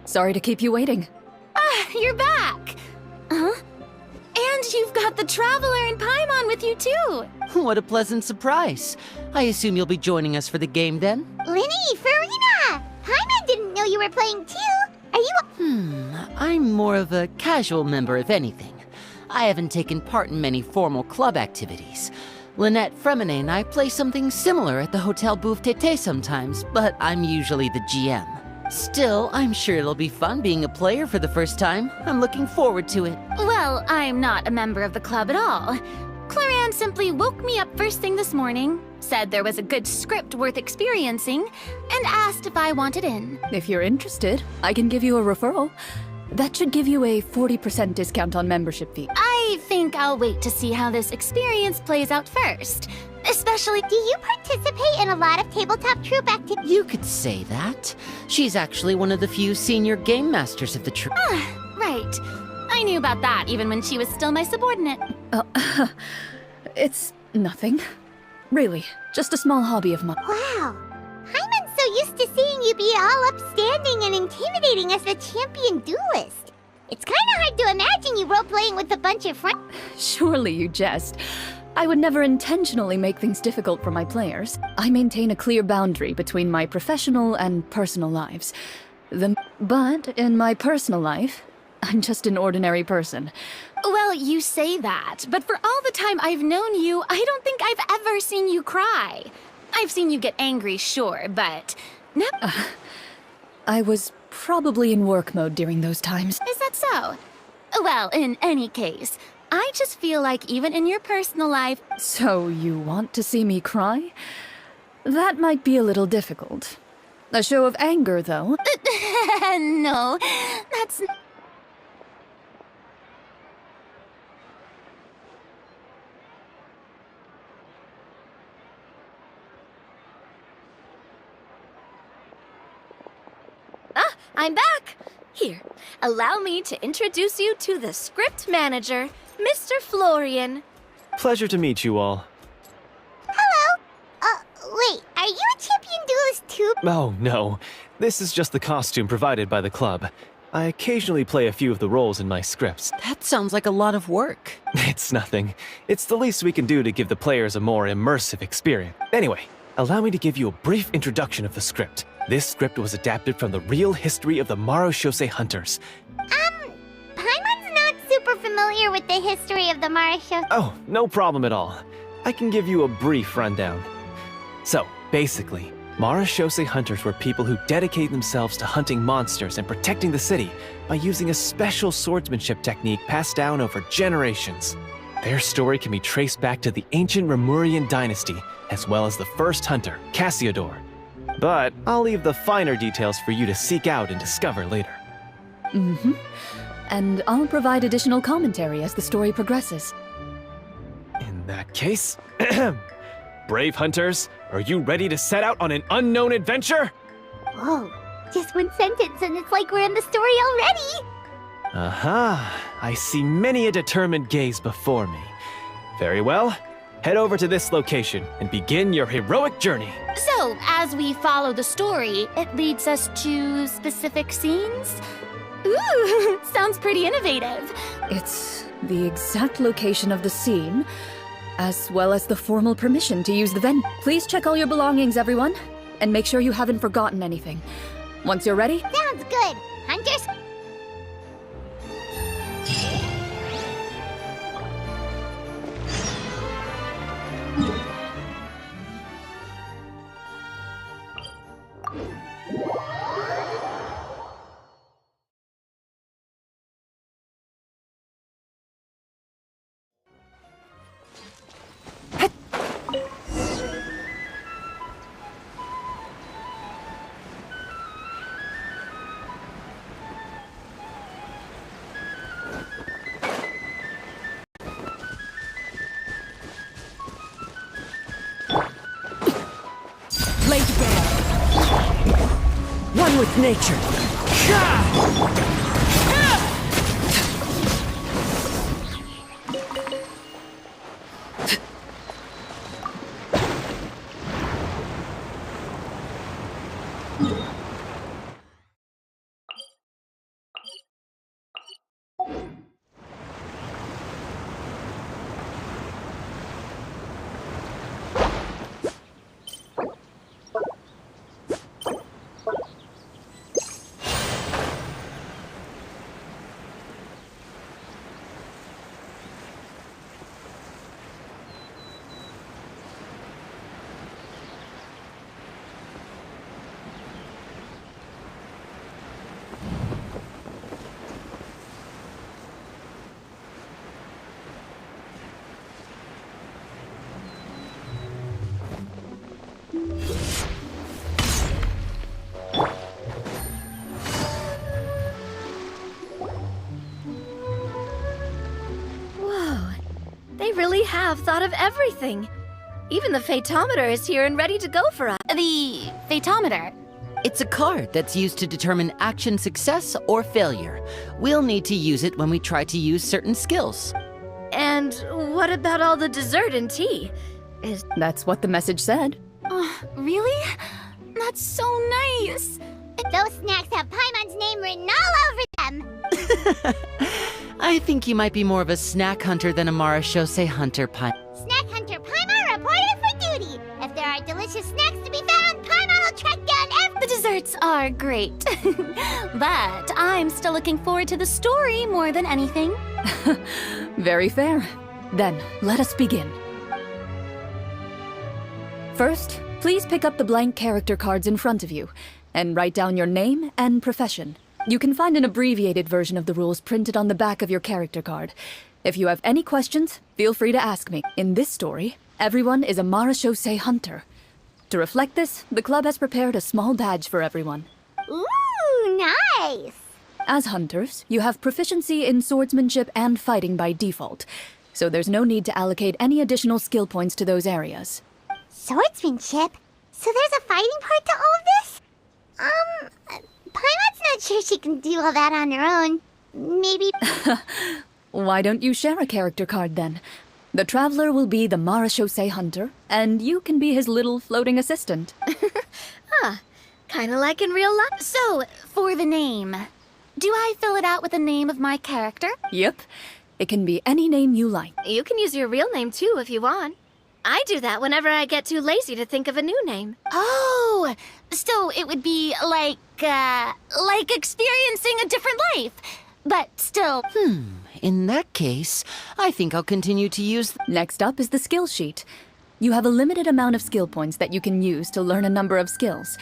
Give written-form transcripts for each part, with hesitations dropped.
Sorry to keep you waiting. Ah, you're back! Huh? And you've got the Traveler and Paimon with you too! What a pleasant surprise. I assume you'll be joining us for the game then? Linny, Farina! Paimon didn't know you were playing too! Are you I'm more of a casual member if anything. I haven't taken part in many formal club activities. Lynette Fremine and I play something similar at the Hotel Bouffe Tété sometimes, but I'm usually the GM. Still, I'm sure it'll be fun being a player for the first time. I'm looking forward to it. Well, I'm not a member of the club at all. Claran simply woke me up first thing this morning, said there was a good script worth experiencing, and asked if I wanted in. If you're interested, I can give you a referral. That should give you a 40% discount on membership fee. I think I'll wait to see how this experience plays out first. Especially, Do you participate in a lot of tabletop troupe activities? You could say that. She's actually one of the few senior game masters of the troupe. right. I knew about that even when she was still my subordinate. It's nothing. Really, just a small hobby of mine. Wow. Paimon's so used to seeing you be all upstanding and intimidating as the champion duelist. It's kinda hard to imagine you role-playing with a bunch of friends. Surely you jest. I would never intentionally make things difficult for my players. I maintain a clear boundary between my professional and personal lives. But in my personal life, I'm just an ordinary person. Well, you say that, but for all the time I've known you, I don't think I've ever seen you cry. I've seen you get angry, sure, but... No. I was probably in work mode during those times. Is that so? Well, in any case, I just feel like even in your personal life... So you want to see me cry? That might be a little difficult. A show of anger, though. No, that's... Ah, I'm back! Here, allow me to introduce you to the script manager, Mr. Florian. Pleasure to meet you all. Hello? Wait, are you a champion duelist too? Oh, no. This is just the costume provided by the club. I occasionally play a few of the roles in my scripts. That sounds like a lot of work. It's nothing. It's the least we can do to give the players a more immersive experience. Anyway, allow me to give you a brief introduction of the script. This script was adapted from the real history of the Marechaussee Hunters. Paimon's not super familiar with the history of the Marechaussee. Oh, no problem at all. I can give you a brief rundown. So, basically, Marechaussee Hunters were people who dedicated themselves to hunting monsters and protecting the city by using a special swordsmanship technique passed down over generations. Their story can be traced back to the ancient Remurian dynasty, as well as the first hunter, Cassiodor. But I'll leave the finer details for you to seek out and discover later. Mm-hmm. And I'll provide additional commentary as the story progresses. In that case, brave hunters, are you ready to set out on an unknown adventure? Whoa, just one sentence and it's like we're in the story already! Aha, I see many a determined gaze before me. Very well, head over to this location and begin your heroic journey. So, as we follow the story, it leads us to specific scenes? Ooh, sounds pretty innovative. It's the exact location of the scene, as well as the formal permission to use the venue. Please check all your belongings, everyone, and make sure you haven't forgotten anything. Once you're ready, Sounds good. Hunters? Lay bare. One with nature. really have thought of everything. Even the Fatometer is here and ready to go for us. The Fatometer. It's a card that's used to determine action success or failure. We'll need to use it when we try to use certain skills. And what about all the dessert and tea? That's what the message said. Oh, really? That's so nice. Those snacks have Paimon's name written all over them. I think you might be more of a snack hunter than a Marashose hunter, Pai. Snack Hunter Paimon reported for duty. If there are delicious snacks to be found, Paimon will track down every... The desserts are great. But I'm still looking forward to the story more than anything. Very fair. Then, let us begin. First, please pick up the blank character cards in front of you and write down your name and profession. You can find an abbreviated version of the rules printed on the back of your character card. If you have any questions, feel free to ask me. In this story, everyone is a Marashose hunter. To reflect this, the club has prepared a small badge for everyone. Ooh, nice. As hunters, you have proficiency in swordsmanship and fighting by default, so there's no need to allocate any additional skill points to those areas. Swordsmanship? So there's a fighting part to all of this? Paimon's not sure she can do all that on her own. Maybe... Why don't you share a character card then? The Traveler will be the Marashose hunter, and you can be his little floating assistant. Kinda like in real life. So, for the name, do I fill it out with the name of my character? Yep. It can be any name you like. You can use your real name too if you want. I do that whenever I get too lazy to think of a new name. Oh, so it would be like experiencing a different life. But still... In that case, I think I'll continue to use... Next up is the skill sheet. You have a limited amount of skill points that you can use to learn a number of skills.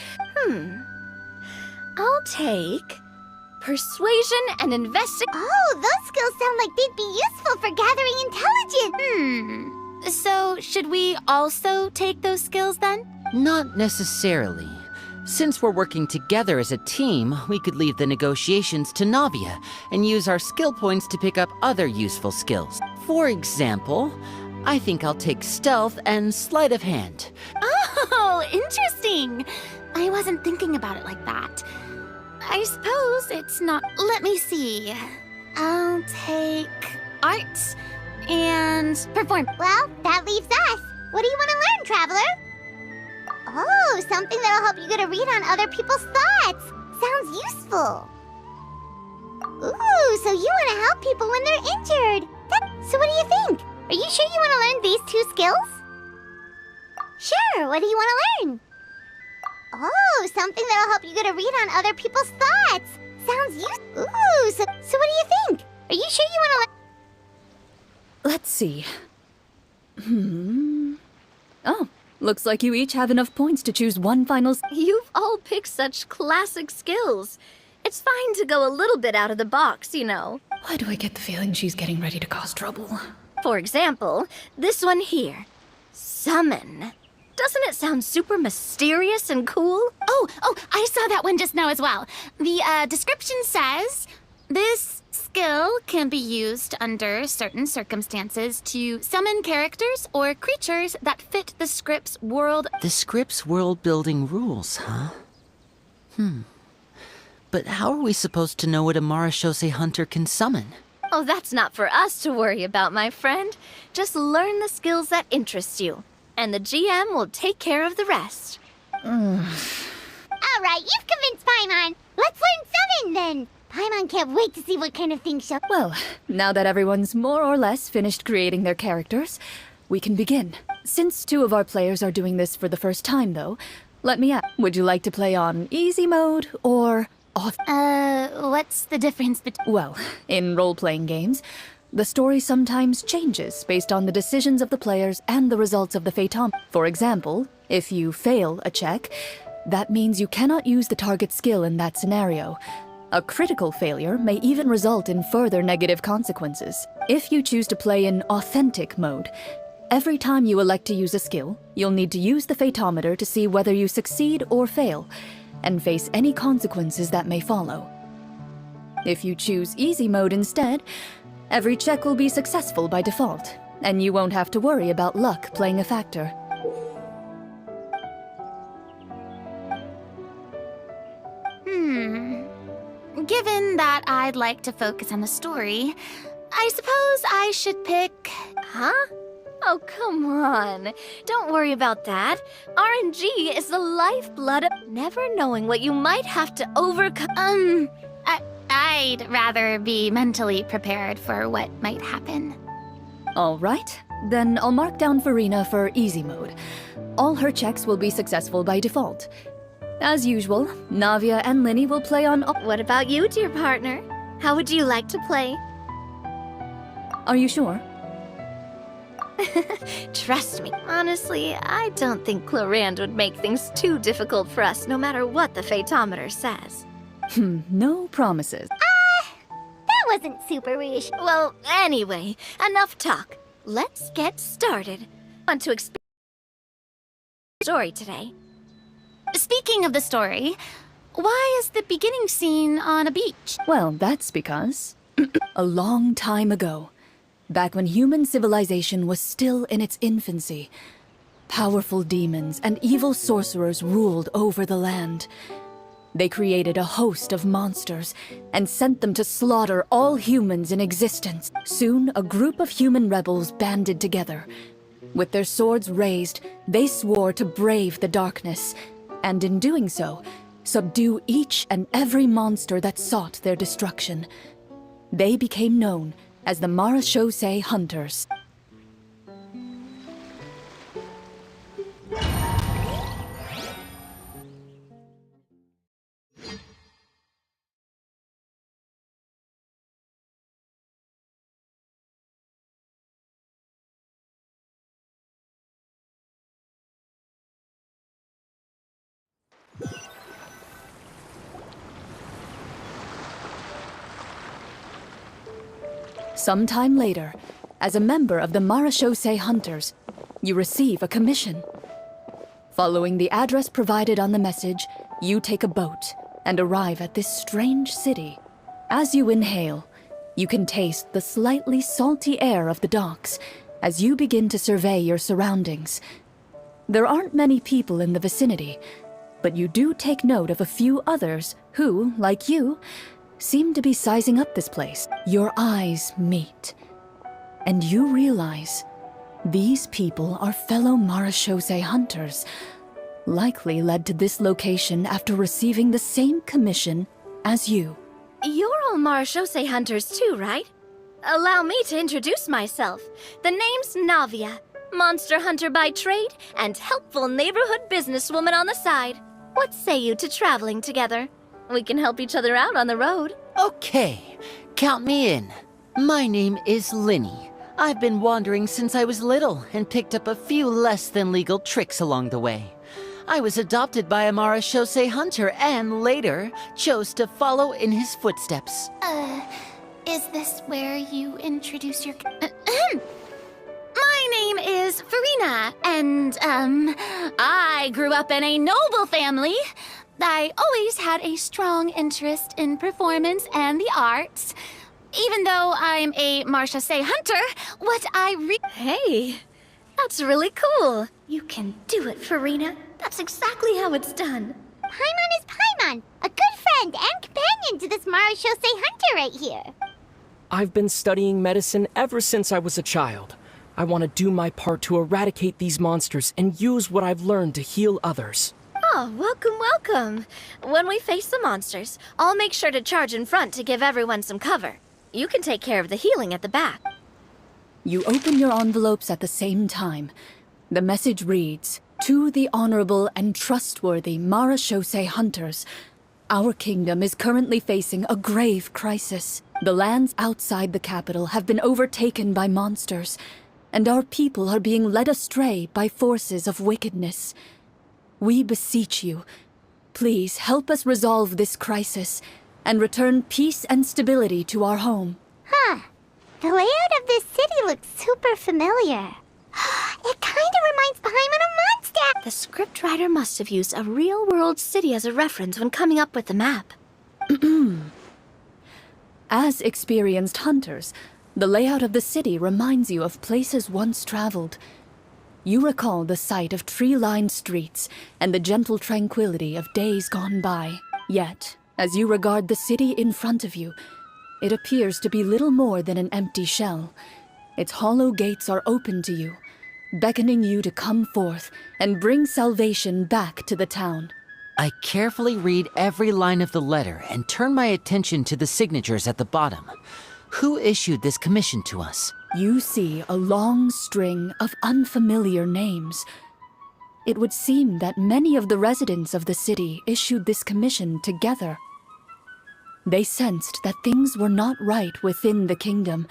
I'll take persuasion and Oh, those skills sound like they'd be useful for gathering intelligence. So, should we also take those skills then? Not necessarily. Since we're working together as a team, we could leave the negotiations to Navia and use our skill points to pick up other useful skills. For example, I think I'll take stealth and sleight of hand. Oh, interesting. I wasn't thinking about it like that. I suppose it's not... Let me see. I'll take arts and perform. Well, that leaves us. What do you want to learn, Traveler? Oh, something that'll help you get a read on other people's thoughts. Sounds useful. Ooh, so you want to help people when they're injured. So what do you think? Are you sure you want to learn these 2 skills? Sure, what do you want to learn? Oh, something that'll help you get a read on other people's thoughts. Sounds useful. Ooh, so what do you think? Are you sure you want to learn? Let's see. Oh, looks like you each have enough points to choose one final... You've all picked such classic skills. It's fine to go a little bit out of the box, you know. Why do I get the feeling she's getting ready to cause trouble? For example, this one here. Summon. Doesn't it sound super mysterious and cool? Oh, I saw that one just now as well. The description says, this skill can be used under certain circumstances to summon characters or creatures that fit the script's world. The script's world-building rules, huh? But how are we supposed to know what a Marashose hunter can summon? Oh, that's not for us to worry about, my friend. Just learn the skills that interest you, and the GM will take care of the rest. All right, you've convinced Paimon. Let's learn summon then. Paimon can't wait to see what kind of things she'll... Well, now that everyone's more or less finished creating their characters, we can begin. Since 2 of our players are doing this for the first time, though, let me ask, would you like to play on easy mode or off? What's the difference between... Well, in role-playing games, the story sometimes changes based on the decisions of the players and the results of the Fatum. For example, if you fail a check, that means you cannot use the target skill in that scenario. A critical failure may even result in further negative consequences. If you choose to play in authentic mode, every time you elect to use a skill, you'll need to use the Fatometer to see whether you succeed or fail, and face any consequences that may follow. If you choose easy mode instead, every check will be successful by default, and you won't have to worry about luck playing a factor. Given that I'd like to focus on the story, I suppose I should pick... Huh? Oh, come on. Don't worry about that. RNG is the lifeblood of never knowing what you might have to overcome. I'd rather be mentally prepared for what might happen. All right, then I'll mark down Farina for easy mode. All her checks will be successful by default. As usual, Navia and Linny will play on... What about you, dear partner? How would you like to play? Are you sure? Trust me. Honestly, I don't think Clorand would make things too difficult for us, no matter what the Fatometer says. No promises. That wasn't super reassuring. Well, anyway, enough talk. Let's get started. I want to experience the story today. Speaking of the story, why is the beginning scene on a beach? Well, that's because... a long time ago, back when human civilization was still in its infancy, powerful demons and evil sorcerers ruled over the land. They created a host of monsters and sent them to slaughter all humans in existence. Soon, a group of human rebels banded together. With their swords raised, they swore to brave the darkness, and in doing so, subdue each and every monster that sought their destruction. They became known as the Marachose Hunters. Sometime later, as a member of the Marachose Hunters, you receive a commission. Following the address provided on the message, you take a boat and arrive at this strange city. As you inhale, you can taste the slightly salty air of the docks as you begin to survey your surroundings. There aren't many people in the vicinity, but you do take note of a few others who, like you, seem to be sizing up this place. Your eyes meet, and you realize these people are fellow Marachose Hunters, likely led to this location after receiving the same commission as you. You're all Marachose Hunters too, right? Allow me to introduce myself. The name's Navia, monster hunter by trade and helpful neighborhood businesswoman on the side. What say you to traveling together? We can help each other out on the road. Okay, count me in. My name is Linny. I've been wandering since I was little and picked up a few less than legal tricks along the way. I was adopted by a Marachose hunter and later chose to follow in his footsteps. Is this where you introduce your... My name is Farina, and, I grew up in a noble family. I always had a strong interest in performance and the arts. Even though I'm a Marachose hunter, what I Hey, that's really cool. You can do it, Farina. That's exactly how it's done. Paimon is Paimon, a good friend and companion to this Marachose hunter right here. I've been studying medicine ever since I was a child. I want to do my part to eradicate these monsters and use what I've learned to heal others. Oh, welcome, welcome. When we face the monsters, I'll make sure to charge in front to give everyone some cover. You can take care of the healing at the back. You open your envelopes at the same time. The message reads, "To the honorable and trustworthy Marachose Hunters, our kingdom is currently facing a grave crisis. The lands outside the capital have been overtaken by monsters, and our people are being led astray by forces of wickedness. We beseech you, please help us resolve this crisis and return peace and stability to our home." The layout of this city looks super familiar. It kinda reminds Paimon of Mondstadt. The scriptwriter must have used a real-world city as a reference when coming up with the map. As experienced hunters, The layout of the city reminds you of places once traveled. You recall the sight of tree-lined streets and the gentle tranquility of days gone by. Yet, as you regard the city in front of you, it appears to be little more than an empty shell. Its hollow gates are open to you, beckoning you to come forth and bring salvation back to the town. I carefully read every line of the letter and turn my attention to the signatures at the bottom. Who issued this commission to us? You see a long string of unfamiliar names. It would seem that many of the residents of the city issued this commission together. They sensed that things were not right within the kingdom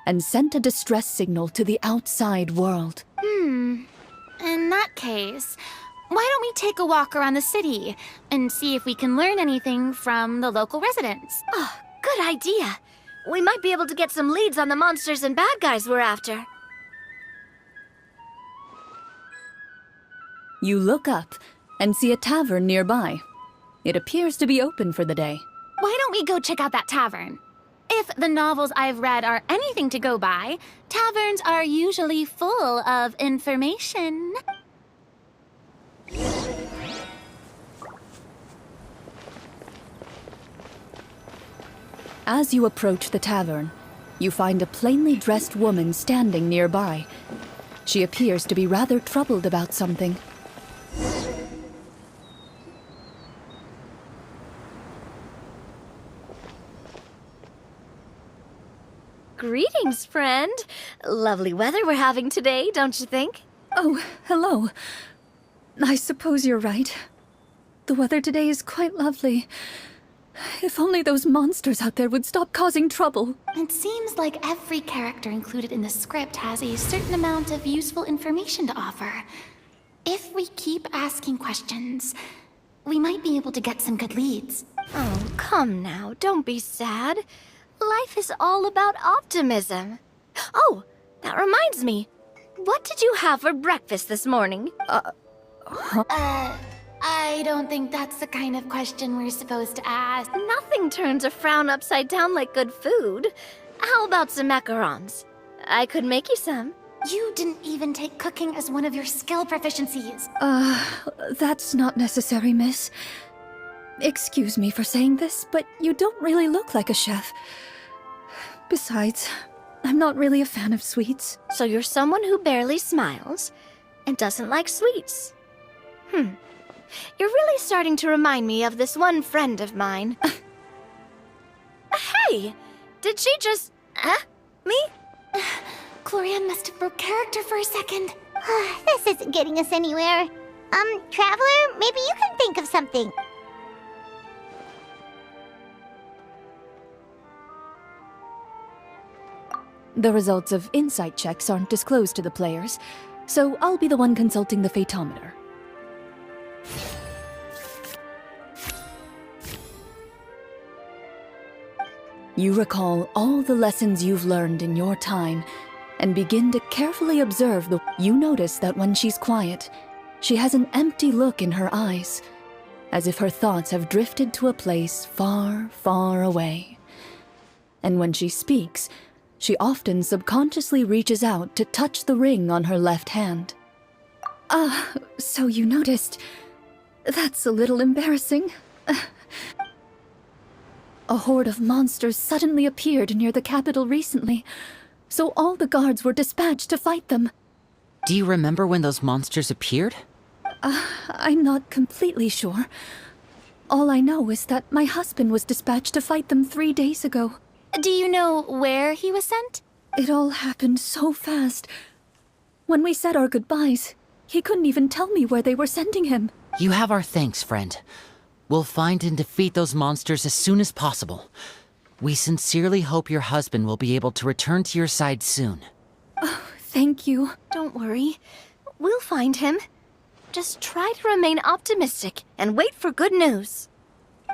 and sent a distress signal to the outside world. In that case, why don't we take a walk around the city and see if we can learn anything from the local residents? Oh, good idea. We might be able to get some leads on the monsters and bad guys we're after. You look up and see a tavern nearby. It appears to be open for the day. Why don't we go check out that tavern? If the novels I've read are anything to go by, taverns are usually full of information. As you approach the tavern, you find a plainly dressed woman standing nearby. She appears to be rather troubled about something. Greetings, friend. Lovely weather we're having today, don't you think? Oh, hello. I suppose you're right. The weather today is quite lovely. If only those monsters out there would stop causing trouble. It seems like every character included in the script has a certain amount of useful information to offer. If we keep asking questions, we might be able to get some good leads. Oh, come now, don't be sad. Life is all about optimism. Oh, that reminds me. What did you have for breakfast this morning? I don't think that's the kind of question we're supposed to ask. Nothing turns a frown upside down like good food. How about some macarons? I could make you some. You didn't even take cooking as one of your skill proficiencies. That's not necessary, miss. Excuse me for saying this, but you don't really look like a chef. Besides, I'm not really a fan of sweets. So you're someone who barely smiles and doesn't like sweets. You're really starting to remind me of this one friend of mine. Hey! Did she just... me? Clorian must have broke character for a second. This isn't getting us anywhere. Traveler, maybe you can think of something. The results of insight checks aren't disclosed to the players, so I'll be the one consulting the fatometer. You recall all the lessons you've learned in your time and begin to carefully observe the... You notice that when she's quiet, she has an empty look in her eyes, as if her thoughts have drifted to a place far, far away. And when she speaks, she often subconsciously reaches out to touch the ring on her left hand. So you noticed. That's a little embarrassing. A horde of monsters suddenly appeared near the capital recently, so all the guards were dispatched to fight them. Do you remember when those monsters appeared? I'm not completely sure. All I know is that my husband was dispatched to fight them 3 days ago. Do you know where he was sent? It all happened so fast. When we said our goodbyes, he couldn't even tell me where they were sending him. You have our thanks, friend. We'll find and defeat those monsters as soon as possible. We sincerely hope your husband will be able to return to your side soon. Oh, thank you. Don't worry. We'll find him. Just try to remain optimistic and wait for good news.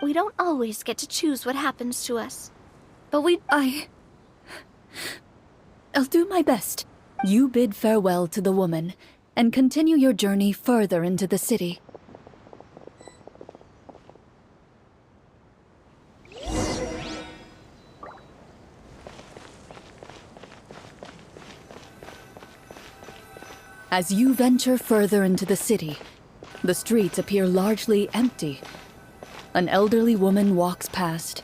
We don't always get to choose what happens to us. But I'll do my best. You bid farewell to the woman and continue your journey further into the city. As you venture further into the city, the streets appear largely empty. An elderly woman walks past.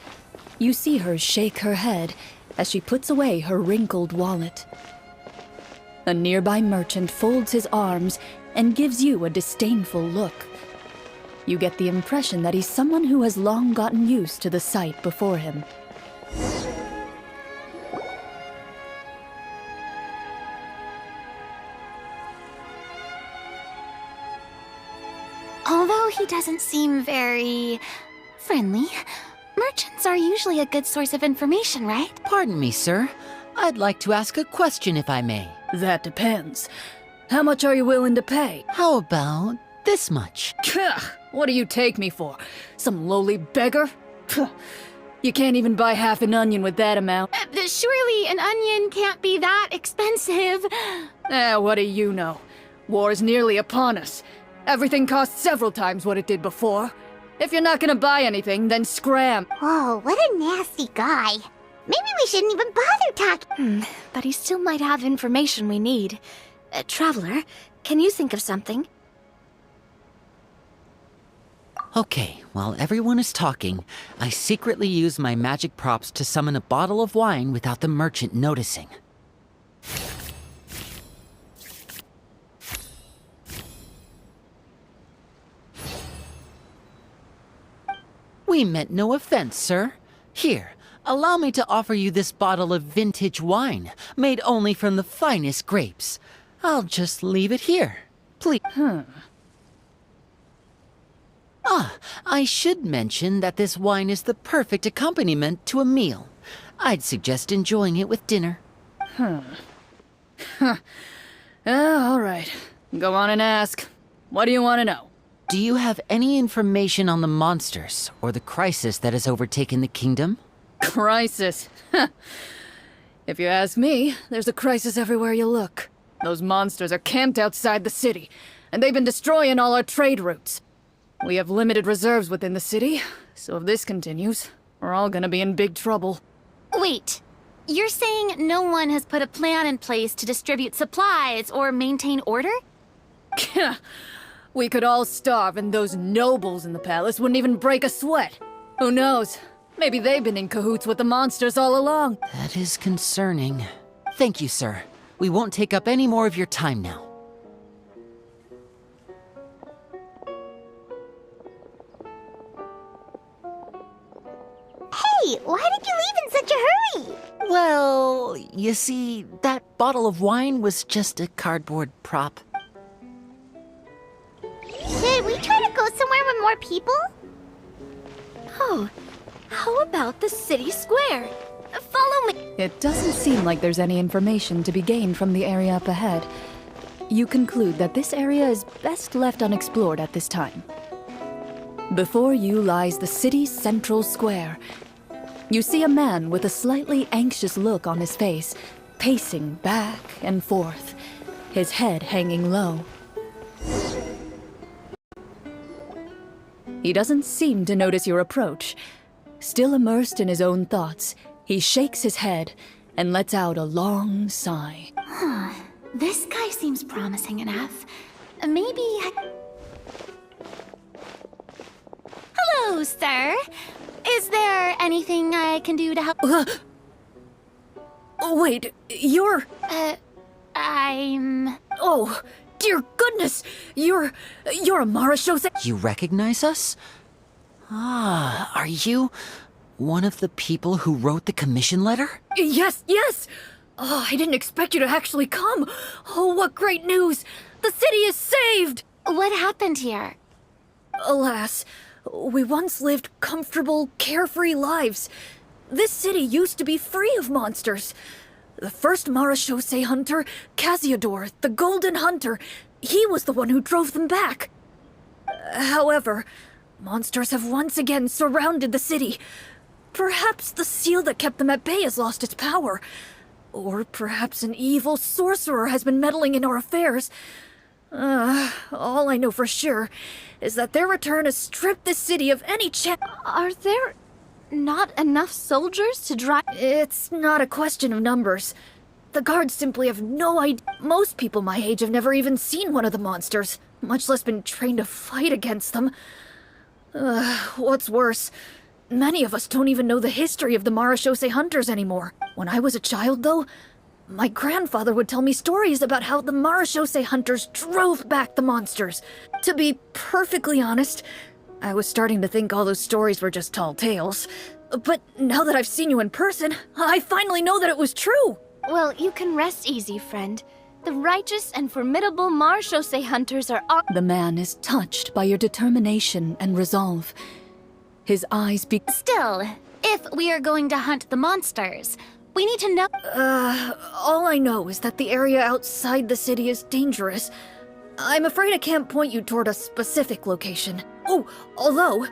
You see her shake her head as she puts away her wrinkled wallet. A nearby merchant folds his arms and gives you a disdainful look. You get the impression that he's someone who has long gotten used to the sight before him. Although he doesn't seem very friendly, merchants are usually a good source of information, right? Pardon me, sir. I'd like to ask a question if I may. That depends. How much are you willing to pay? How about this much? What do you take me for? Some lowly beggar? You can't even buy half an onion with that amount. Surely an onion can't be that expensive. What do you know? War's nearly upon us. Everything costs several times what it did before. If you're not gonna buy anything, then scram. Whoa, what a nasty guy. Maybe we shouldn't even bother talking. But he still might have information we need. Traveler, can you think of something? Okay, while everyone is talking, I secretly use my magic props to summon a bottle of wine without the merchant noticing. We meant no offense, sir. Here, allow me to offer you this bottle of vintage wine, made only from the finest grapes. I'll just leave it here. Please. I should mention that this wine is the perfect accompaniment to a meal. I'd suggest enjoying it with dinner. All right. Go on and ask. What do you want to know? Do you have any information on the monsters or the crisis that has overtaken the kingdom? Crisis? If you ask me, there's a crisis everywhere you look. Those monsters are camped outside the city, and they've been destroying all our trade routes. We have limited reserves within the city, so if this continues, we're all gonna be in big trouble. Wait, you're saying no one has put a plan in place to distribute supplies or maintain order? We could all starve and those nobles in the palace wouldn't even break a sweat. Who knows? Maybe they've been in cahoots with the monsters all along. That is concerning. Thank you, sir. We won't take up any more of your time now. Hey, why did you leave in such a hurry? Well, you see, that bottle of wine was just a cardboard prop. Should we try to go somewhere with more people? Oh, how about the city square? Follow me. It doesn't seem like there's any information to be gained from the area up ahead. You conclude that this area is best left unexplored at this time. Before you lies the city's central square. You see a man with a slightly anxious look on his face, pacing back and forth, his head hanging low. He doesn't seem to notice your approach. Still immersed in his own thoughts, he shakes his head and lets out a long sigh. This guy seems promising enough. Maybe Hello, sir. Is there anything I can do to help? Oh, wait, you're... I'm... Oh, dear goodness! You're Amara Shose... You recognize us? Ah, are you one of the people who wrote the commission letter? Yes! Oh, I didn't expect you to actually come. Oh, what great news! The city is saved! What happened here? Alas, we once lived comfortable, carefree lives. This city used to be free of monsters. The first Marashose hunter, Casiodor, the Golden Hunter, he was the one who drove them back. However, monsters have once again surrounded the city. Perhaps the seal that kept them at bay has lost its power. Or perhaps an evil sorcerer has been meddling in our affairs. All I know for sure is that their return has stripped this city of any chance. Are there not enough soldiers to drive? It's not a question of numbers. The guards simply have no idea. Most people my age have never even seen one of the monsters, much less been trained to fight against them. What's worse, many of us don't even know the history of the Marashose hunters anymore. When I was a child, though, my grandfather would tell me stories about how the Marashose hunters drove back the monsters. To be perfectly honest, I was starting to think all those stories were just tall tales. But now that I've seen you in person, I finally know that it was true! Well, you can rest easy, friend. The righteous and formidable Marashose hunters are our— The man is touched by your determination and resolve. His eyes Still, if we are going to hunt the monsters, we need to know— all I know is that the area outside the city is dangerous. I'm afraid I can't point you toward a specific location. Oh, although,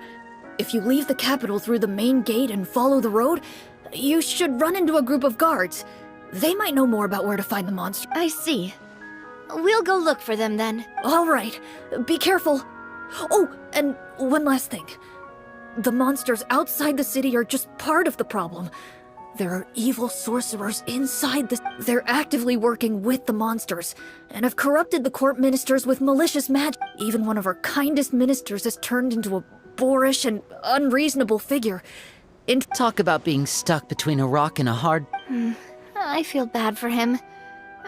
if you leave the capital through the main gate and follow the road, you should run into a group of guards. They might know more about where to find the monster. I see. We'll go look for them then. All right, be careful. Oh, and one last thing. The monsters outside the city are just part of the problem. There are evil sorcerers inside They're actively working with the monsters, and have corrupted the court ministers with malicious magic. Even one of our kindest ministers has turned into a boorish and unreasonable figure. Talk about being stuck between a rock and a hard... I feel bad for him.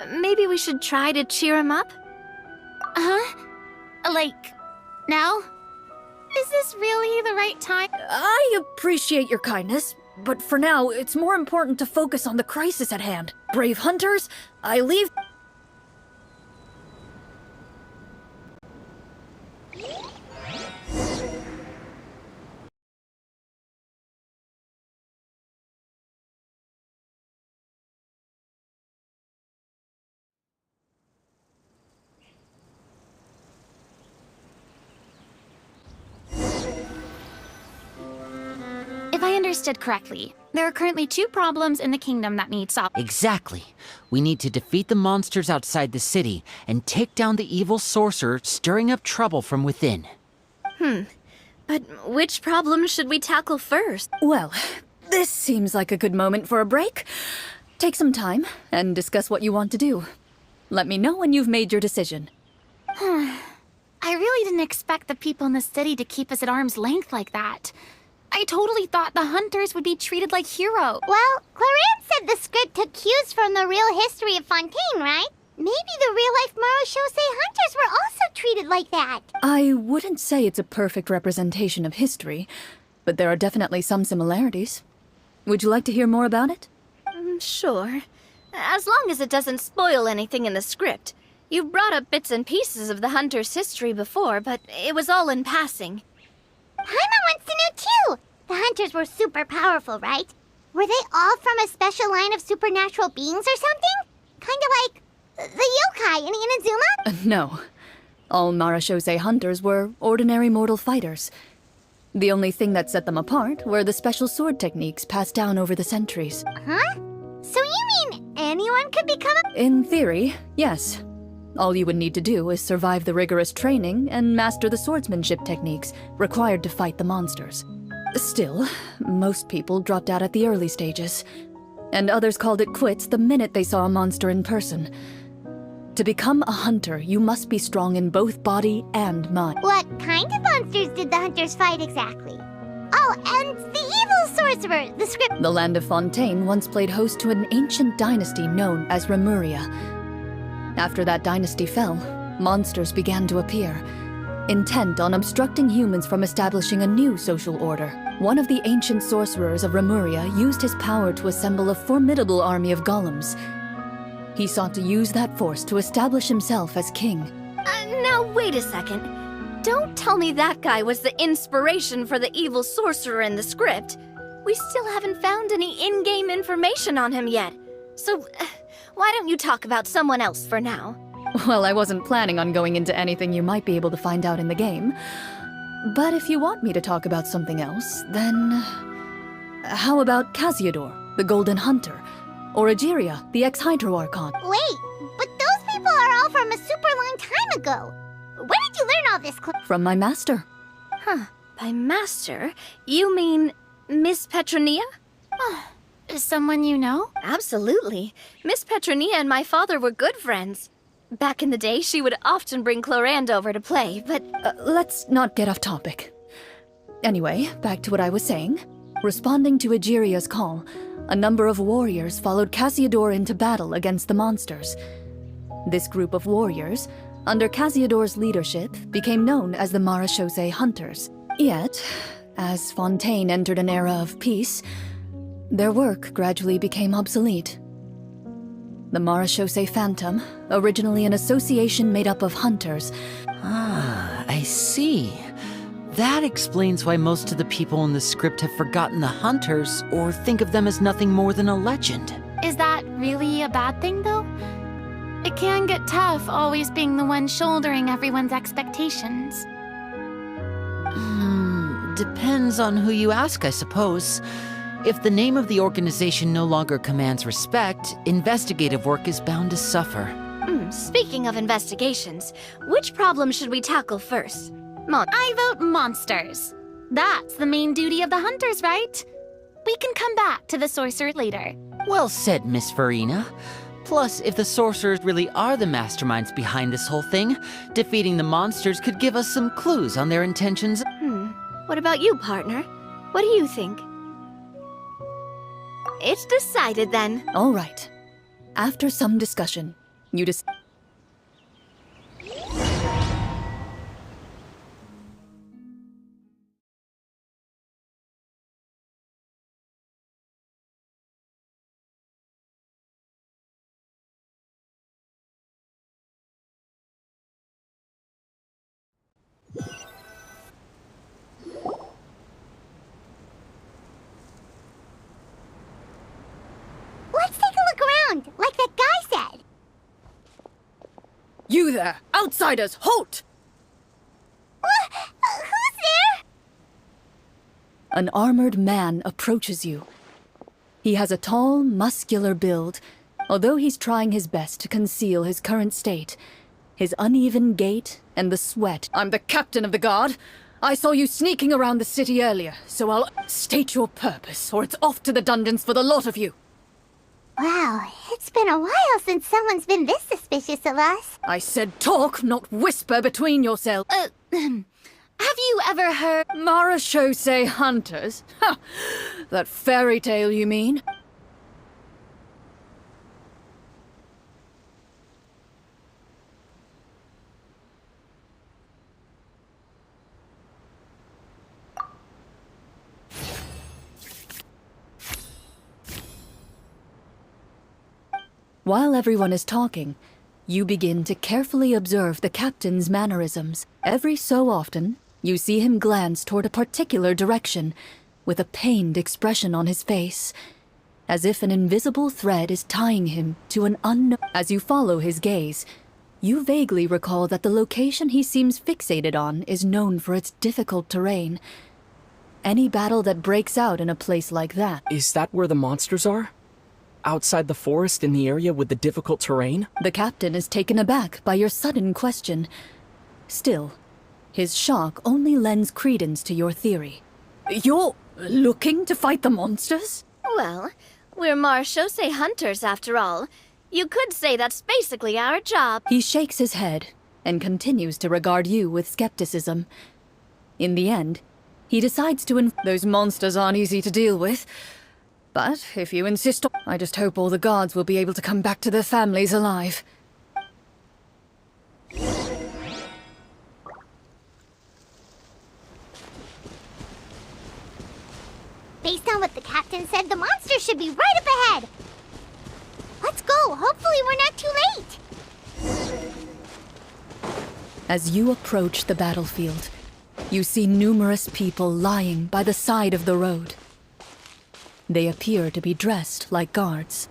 Maybe we should try to cheer him up? Huh? Like, now? Is this really the right time? I appreciate your kindness, but for now, it's more important to focus on the crisis at hand. Brave hunters, I leave... If I understood correctly, there are currently 2 problems in the kingdom that need solved. Exactly. We need to defeat the monsters outside the city and take down the evil sorcerer stirring up trouble from within. But which problem should we tackle first? Well, this seems like a good moment for a break. Take some time and discuss what you want to do. Let me know when you've made your decision. I really didn't expect the people in the city to keep us at arm's length like that. I totally thought the hunters would be treated like heroes. Well, Clarence said the script took cues from the real history of Fontaine, right? Maybe the real-life Marashose hunters were also treated like that. I wouldn't say it's a perfect representation of history, but there are definitely some similarities. Would you like to hear more about it? Sure. As long as it doesn't spoil anything in the script. You brought up bits and pieces of the hunter's history before, but it was all in passing. Paimon wants to know too! The hunters were super powerful, right? Were they all from a special line of supernatural beings or something? Kind of like the yokai in Inazuma? No. All Marashose hunters were ordinary mortal fighters. The only thing that set them apart were the special sword techniques passed down over the centuries. Huh? So you mean anyone could become a— In theory, yes. All you would need to do is survive the rigorous training and master the swordsmanship techniques required to fight the monsters. Still, most people dropped out at the early stages, and others called it quits the minute they saw a monster in person. To become a hunter, you must be strong in both body and mind. What kind of monsters did the hunters fight exactly? Oh, and the evil sorcerer, the script— The land of Fontaine once played host to an ancient dynasty known as Remuria. After that dynasty fell, monsters began to appear, intent on obstructing humans from establishing a new social order. One of the ancient sorcerers of Remuria used his power to assemble a formidable army of golems. He sought to use that force to establish himself as king. Now wait a second. Don't tell me that guy was the inspiration for the evil sorcerer in the script. We still haven't found any in-game information on him yet. So, why don't you talk about someone else for now? Well, I wasn't planning on going into anything you might be able to find out in the game. But if you want me to talk about something else, then... How about Casiodor, the Golden Hunter? Or Egeria, the ex-Hydro Archon? Wait, but those people are all from a super long time ago. Where did you learn all this, From my master. Huh. By master, you mean Miss Petronia? Someone you know? Absolutely. Miss Petronia and my father were good friends. Back in the day, she would often bring Clorand over to play, but... Let's not get off topic. Anyway, back to what I was saying. Responding to Egeria's call, a number of warriors followed Cassiodor into battle against the monsters. This group of warriors, under Cassiodor's leadership, became known as the Marechaussee Hunters. Yet, as Fontaine entered an era of peace, their work gradually became obsolete. The Marechaussee Phantom, originally an association made up of hunters. Ah, I see. That explains why most of the people in the script have forgotten the hunters or think of them as nothing more than a legend. Is that really a bad thing, though? It can get tough always being the one shouldering everyone's expectations. Depends on who you ask, I suppose. If the name of the organization no longer commands respect, investigative work is bound to suffer. Speaking of investigations, which problem should we tackle first? I vote monsters. That's the main duty of the hunters, right? We can come back to the sorcerer later. Well said, Miss Farina. Plus, if the sorcerers really are the masterminds behind this whole thing, defeating the monsters could give us some clues on their intentions. What about you, partner? What do you think? It's decided then. All right. After some discussion, you Let's take a look around, like that guy said. You there! Outsiders, halt! Who's there? An armored man approaches you. He has a tall, muscular build. Although he's trying his best to conceal his current state, his uneven gait and the sweat. I'm the captain of the guard. I saw you sneaking around the city earlier, so I'll state your purpose, or it's off to the dungeons for the lot of you. Wow, it's been a while since someone's been this suspicious of us. I said talk, not whisper between yourselves. Have you ever heard... Marechaussee Hunters? Ha! That fairy tale, you mean? While everyone is talking, you begin to carefully observe the captain's mannerisms. Every so often, you see him glance toward a particular direction, with a pained expression on his face, as if an invisible thread is tying him to an unknown... As you follow his gaze, you vaguely recall that the location he seems fixated on is known for its difficult terrain. Any battle that breaks out in a place like that... Is that where the monsters are? Outside the forest in the area with the difficult terrain? The captain is taken aback by your sudden question. Still, his shock only lends credence to your theory. You're looking to fight the monsters? Well, we're Marechaussee Hunters after all. You could say that's basically our job. He shakes his head and continues to regard you with skepticism. In the end, he decides to those monsters aren't easy to deal with. But if you insist, I just hope all the guards will be able to come back to their families alive. Based on what the captain said, the monster should be right up ahead. Let's go. Hopefully we're not too late. As you approach the battlefield, you see numerous people lying by the side of the road. They appear to be dressed like guards.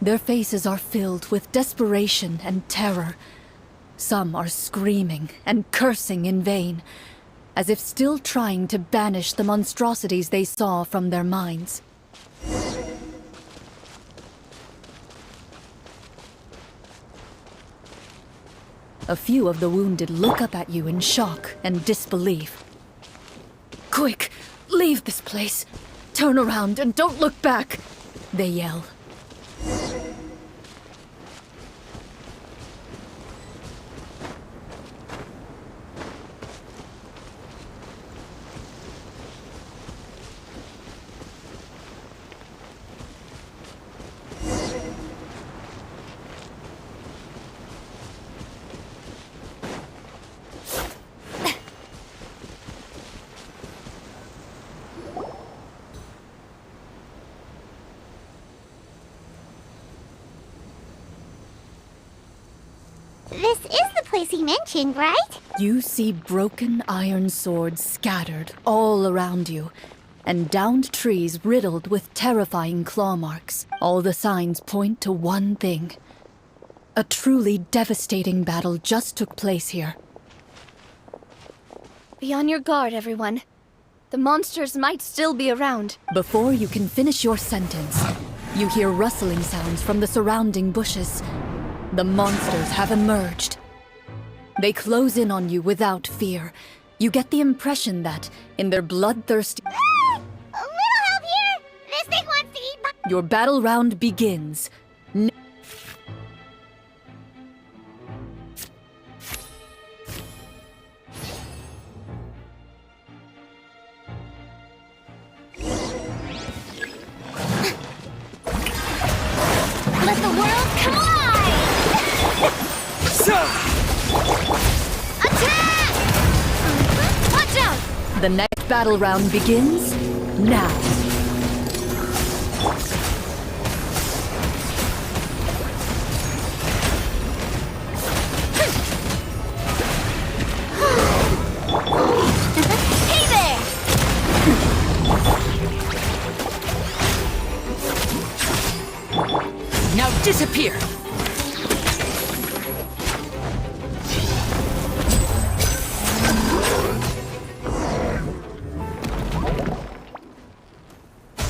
Their faces are filled with desperation and terror. Some are screaming and cursing in vain, as if still trying to banish the monstrosities they saw from their minds. A few of the wounded look up at you in shock and disbelief. Quick, leave this place. Turn around and don't look back, they yell. This is the place he mentioned, right? You see broken iron swords scattered all around you, and downed trees riddled with terrifying claw marks. All the signs point to one thing. A truly devastating battle just took place here. Be on your guard, everyone. The monsters might still be around. Before you can finish your sentence, you hear rustling sounds from the surrounding bushes. The monsters have emerged. They close in on you without fear. You get the impression that, in their bloodthirsty... A little help here! This thing wants to eat my... Your battle round begins. Let the world come alive! Attack! Watch out! The next battle round begins now. Hey there! Now disappear!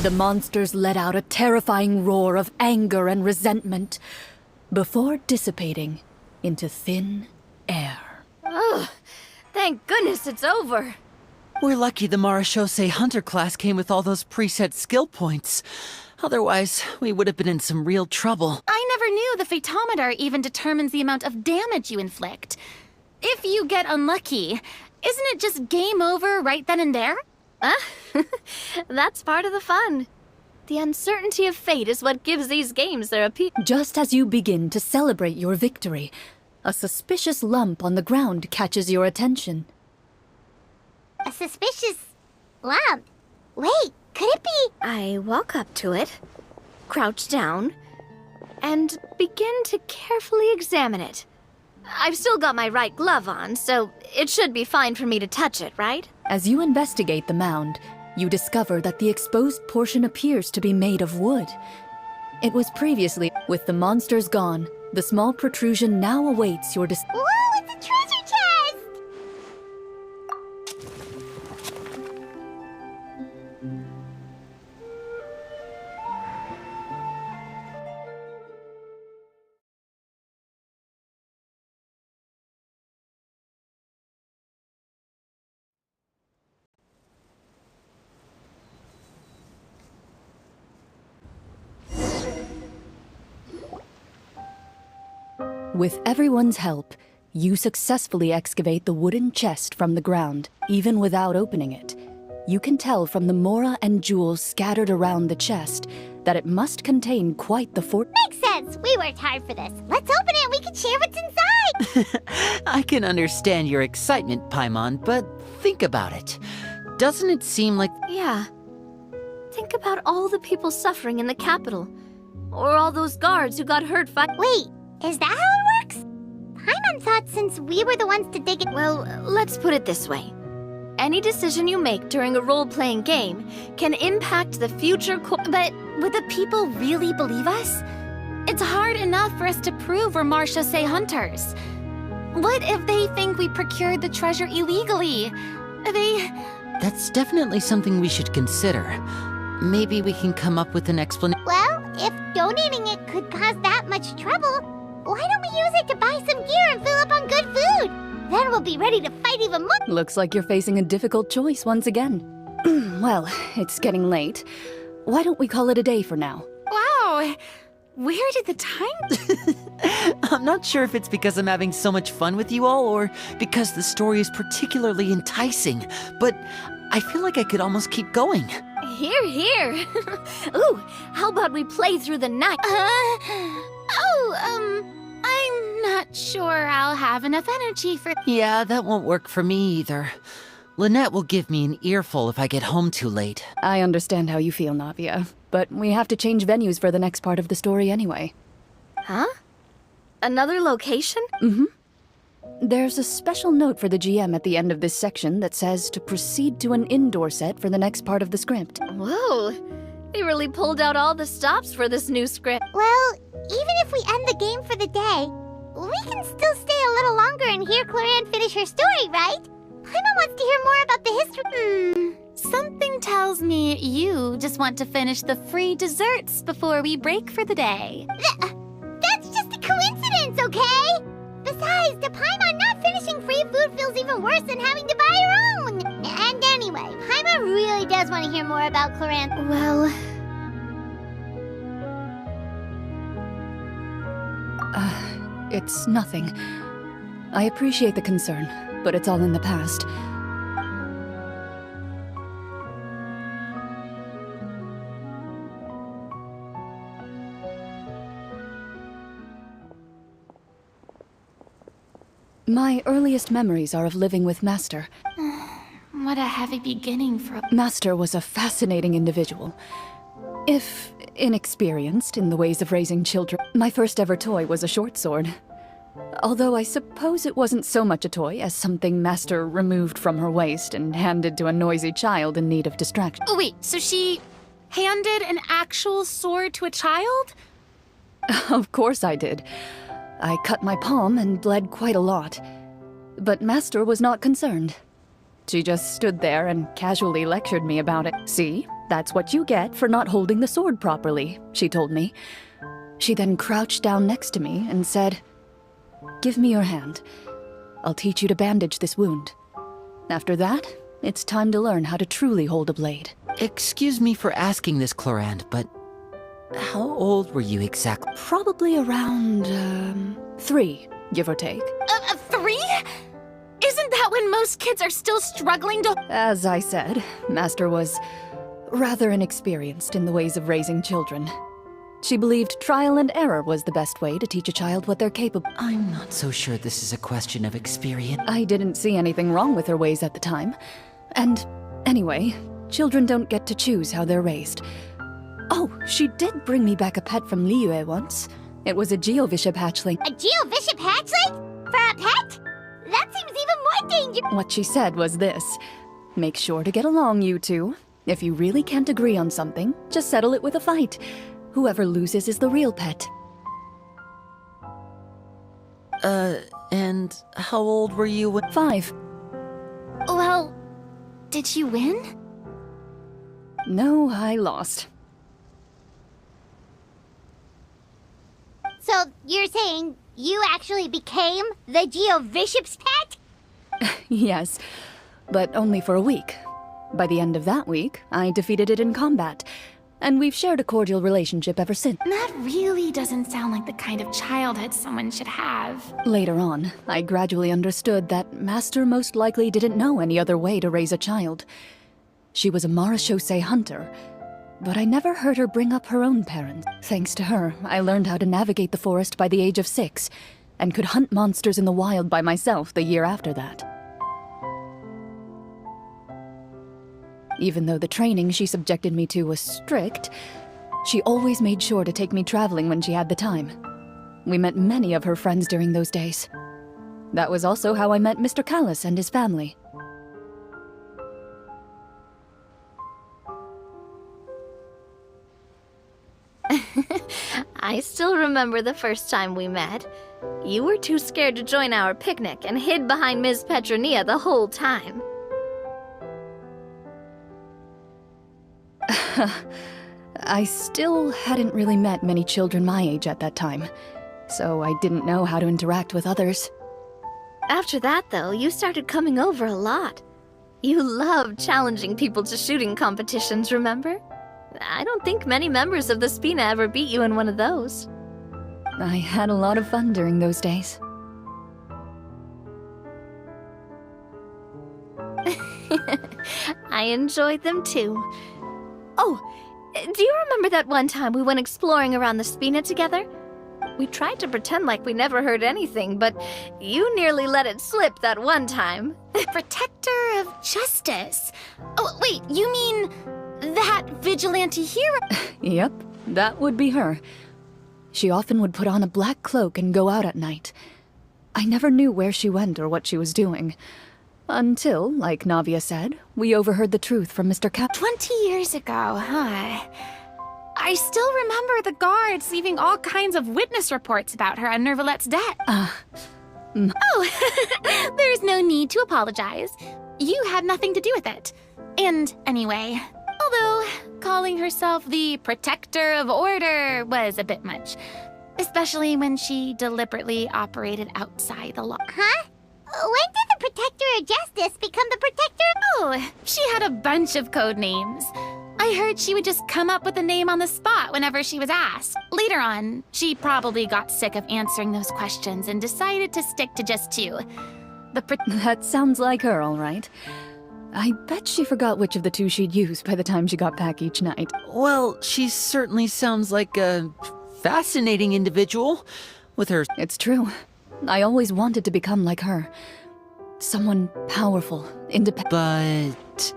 The monsters let out a terrifying roar of anger and resentment before dissipating into thin air. Ugh, thank goodness it's over. We're lucky the Marashose Hunter class came with all those preset skill points. Otherwise, we would have been in some real trouble. I never knew the Fatometer even determines the amount of damage you inflict. If you get unlucky, isn't it just game over right then and there? That's part of the fun. The uncertainty of fate is what gives these games their appeal. Just as you begin to celebrate your victory, a suspicious lump on the ground catches your attention. A suspicious lump. Wait, could it be... I walk up to it, crouch down, and begin to carefully examine it. I've still got my right glove on, so it should be fine for me to touch it, right? As you investigate the mound, you discover that the exposed portion appears to be made of wood. It was previously, with the monsters gone, the small protrusion now awaits your Whoa, it's a treasure chest! With everyone's help, you successfully excavate the wooden chest from the ground, even without opening it. You can tell from the mora and jewels scattered around the chest that it must contain quite the fort. Makes sense. We worked hard for this. Let's open it and we can share what's inside. I can understand your excitement, Paimon, but think about it. Doesn't it seem like... Yeah. Think about all the people suffering in the capital. Or all those guards who got hurt Wait, is that how it works? Paimon thought since we were the ones to dig it... Well, let's put it this way. Any decision you make during a role-playing game can impact the future But would the people really believe us? It's hard enough for us to prove we're Marshose hunters. What if they think we procured the treasure illegally? That's definitely something we should consider. Maybe we can come up with an explanation. Well, if donating it could cause that much trouble, why don't we use it to buy some gear and fill up on good food? Then we'll be ready to fight even more. Looks like you're facing a difficult choice once again. Well, it's getting late. Why don't we call it a day for now? Wow! Where did the time... I'm not sure if it's because I'm having so much fun with you all or because the story is particularly enticing, but I feel like I could almost keep going. Here, here. Ooh, how about we play through the night? I'm not sure I'll have enough energy for... Yeah, that won't work for me either. Lynette will give me an earful if I get home too late. I understand how you feel, Navia, but we have to change venues for the next part of the story anyway. Huh? Another location? There's a special note for the GM at the end of this section that says to proceed to an indoor set for the next part of the script. Whoa, they really pulled out all the stops for this new script. Well, even if we end the game for the day, we can still stay a little longer and hear Cloran finish her story, right? Paimon wants to hear more about the history. Something tells me you just want to finish the free desserts before we break for the day. That's just a coincidence, okay? Besides, to Paimon, not finishing free food feels even worse than having to buy her own. And anyway, Paimon really does want to hear more about Cloran. Well, It's nothing. I appreciate the concern, but it's all in the past. My earliest memories are of living with Master. What a heavy beginning for a... Master was a fascinating individual. If inexperienced in the ways of raising children, my first ever toy was a short sword. Although I suppose it wasn't so much a toy as something Master removed from her waist and handed to a noisy child in need of distraction. Oh, wait, so she handed an actual sword to a child? Of course I did. I cut my palm and bled quite a lot. But Master was not concerned. She just stood there and casually lectured me about it. See, that's what you get for not holding the sword properly, she told me. She then crouched down next to me and said, "Give me your hand. I'll teach you to bandage this wound. After that, it's time to learn how to truly hold a blade." Excuse me for asking this, Clorand, but how old were you exactly? Probably around, 3, give or take. 3? Isn't that when most kids are still struggling to... As I said, Master was rather inexperienced in the ways of raising children. She believed trial and error was the best way to teach a child what they're capable. I'm not so sure this is a question of experience. I didn't see anything wrong with her ways at the time. And anyway, children don't get to choose how they're raised. Oh, she did bring me back a pet from Liyue once. It was a Geovishap hatchling. A Geovishap hatchling? For a pet? That seems even more dangerous. What she said was this: make sure to get along, you two. If you really can't agree on something, just settle it with a fight. Whoever loses is the real pet. And how old were you when... 5. Well, did you win? No, I lost. So you're saying you actually became the Geovishap's pet? Yes, but only for a week. By the end of that week, I defeated it in combat, and we've shared a cordial relationship ever since. That really doesn't sound like the kind of childhood someone should have. Later on, I gradually understood that Master most likely didn't know any other way to raise a child. She was a marechaussee hunter, but I never heard her bring up her own parents. Thanks to her, I learned how to navigate the forest by the age of 6, and could hunt monsters in the wild by myself the year after that. Even though the training she subjected me to was strict, she always made sure to take me traveling when she had the time. We met many of her friends during those days. That was also how I met Mr. Callis and his family. I still remember the first time we met. You were too scared to join our picnic and hid behind Ms. Petronia the whole time. I still hadn't really met many children my age at that time, so I didn't know how to interact with others. After that, though, you started coming over a lot. You love challenging people to shooting competitions, remember? I don't think many members of the Spina ever beat you in one of those. I had a lot of fun during those days. I enjoyed them too. Oh, do you remember that one time we went exploring around the Spina together? We tried to pretend like we never heard anything, but you nearly let it slip that one time. Protector of justice. Oh, wait, you mean that vigilante hero? Yep, that would be her. She often would put on a black cloak and go out at night. I never knew where she went or what she was doing. Until, like Navia said, we overheard the truth from Mr. 20 years ago, huh? I still remember the guards leaving all kinds of witness reports about her on Nervalette's death. Oh, there's no need to apologize. You had nothing to do with it. And anyway, although calling herself the Protector of Order was a bit much, especially when she deliberately operated outside the law. Huh? When did the Protector of Justice become the Protector of... Oh, she had a bunch of code names. I heard she would just come up with a name on the spot whenever she was asked. Later on, she probably got sick of answering those questions and decided to stick to just two. That sounds like her, all right. I bet she forgot which of the two she'd use by the time she got back each night. Well, she certainly sounds like a fascinating individual with her... It's true. I always wanted to become like her. Someone powerful, independent. But...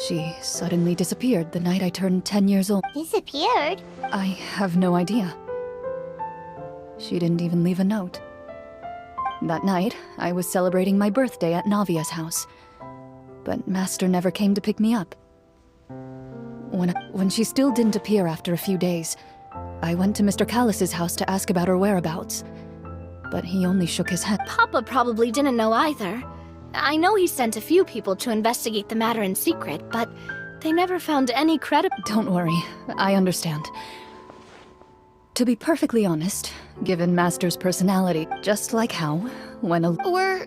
She suddenly disappeared the night I turned 10 years old. Disappeared? I have no idea. She didn't even leave a note. That night, I was celebrating my birthday at Navia's house. But Master never came to pick me up. When she still didn't appear after a few days, I went to Mr. Callus's house to ask about her whereabouts. But he only shook his head. Papa probably didn't know either. I know he sent a few people to investigate the matter in secret, but they never found any credible... Don't worry, I understand. To be perfectly honest, given Master's personality, just like how, when a... Or...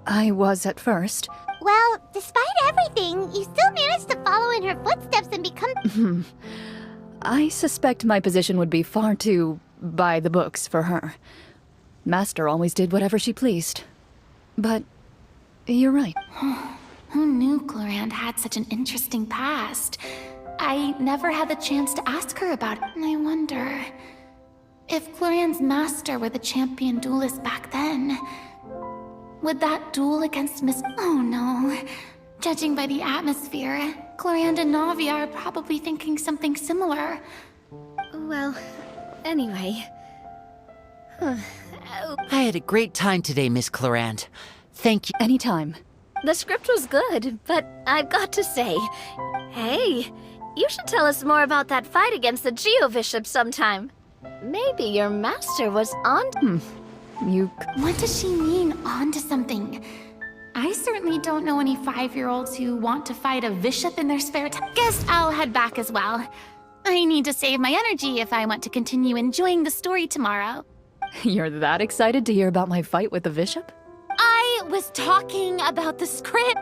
I was at first. Well, despite everything, you still managed to follow in her footsteps and become... I suspect my position would be far too by the books for her. Master always did whatever she pleased. But you're right. Who knew Clorand had such an interesting past? I never had the chance to ask her about it. And I wonder... if Clorand's master were the champion duelist back then... would that duel against Miss... Oh no. Judging by the atmosphere, Clorand and Navia are probably thinking something similar. Well, anyway... I had a great time today, Miss Clorand. Thank you. Anytime. The script was good, but I've got to say... Hey, you should tell us more about that fight against the Geo-Bishop sometime. Maybe your master was on... What does she mean, on to something? I certainly don't know any 5-year-olds who want to fight a bishop in their spare time. Guess I'll head back as well. I need to save my energy if I want to continue enjoying the story tomorrow. You're that excited to hear about my fight with the bishop? I was talking about the script.